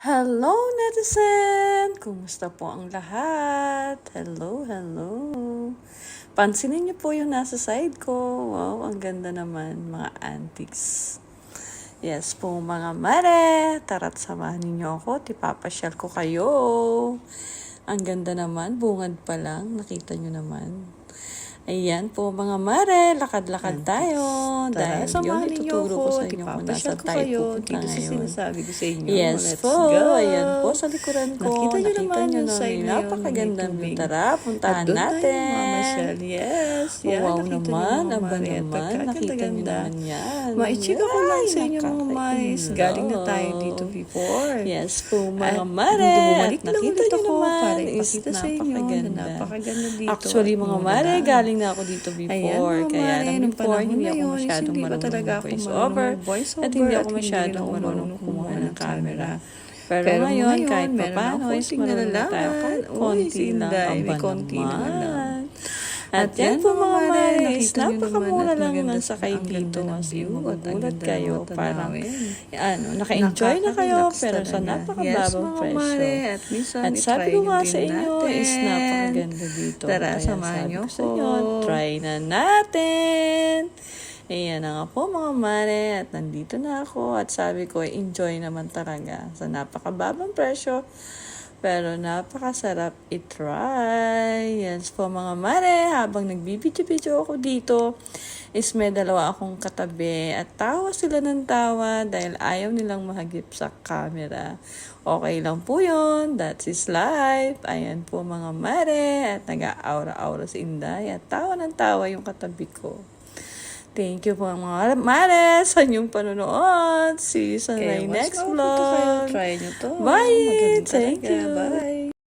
Hello, netizen! Kumusta po ang lahat? Hello, hello. Pansinin niyo po yung nasa side ko. Wow, ang ganda naman, mga antiques. Yes po, mga mare. Tara't samahan ninyo ako. Tipapasyal ko kayo. Ang ganda naman, bungad pa lang. Nakita niyo naman. Ayan po mga mare, lakad-lakad tayo. Tara, Dahil yun, samahan ninyo ituturo ko ako. sa inyo kung nasa Ko tayo kayo pupunta dito sa ngayon. sinasabi ko sa inyo. Yes Let's po, go! ayan po sa likuran ko. Nakita nyo naman nyo yung na side yung na yun, napakagandang may view. tubig. Tara, puntahan At doon tayo natin. mamamasyal. Yes! Yan, Wow nakita naman, nyo mga aba mare. At naman, nakita nyo pagkakaganda. naman yan. Maichika ko lang sa inyo mga mais. nakaka-inlove. Galing na tayo dito before. Yes po mga At mare, bumalik at lang nakita ulit nyo ako naman para is ipakita sa inyo na napakaganda. napakaganda dito. Actually at mga mura mare, lang. galing na ako dito Ayan before. mga Kaya mare, lang nung before, panahon hindi na ako yun, masyadong hindi pa marunong talaga ako mag-voice marunong over. mag-voice At hindi over ako at hindi masyadong rin ako marunong marunong kumuha ng camera. Pero Pero ngayon, ngayon, kahit meron paano akong is marunong na tayo. Kahit Uy, konti si lang. Inday, Aba may konti naman lang. naman. At yan po mga mare, is nakita nyo naman napakamura at lang maganda ng sakay ang dito. ganda ng As in, view at ang magugulat ganda kayo. ng Parang, tanawin. naka-enjoy na kayo, Nakaka-relax pero sa talaga. napakababang Yes, mga presyo. mare, at minsan At sabi itry ko nyo nga din sa inyo, is natin. napakaganda dito. Tara, Kaya samahan sabi nyo ko sa ko. inyo, try na natin. Ayan na nga po mga mare, at nandito na ako. At sabi ko, enjoy naman talaga sa napakababang presyo. Pero napakasarap i-try. Yes po mga mare, habang nagbibidyo-video ako dito, is may dalawa akong katabi at tawa sila ng tawa dahil ayaw nilang mahagip sa camera. Okay lang po yun. That's his life. Ayan po mga mare, at nag-aura-aura si Inday at tawa ng tawa yung katabi ko. Thank you po mga mare sa inyong panonood. See you sa my next vlog. Try nyo to. Bye! Maganda Thank talaga. you! Bye!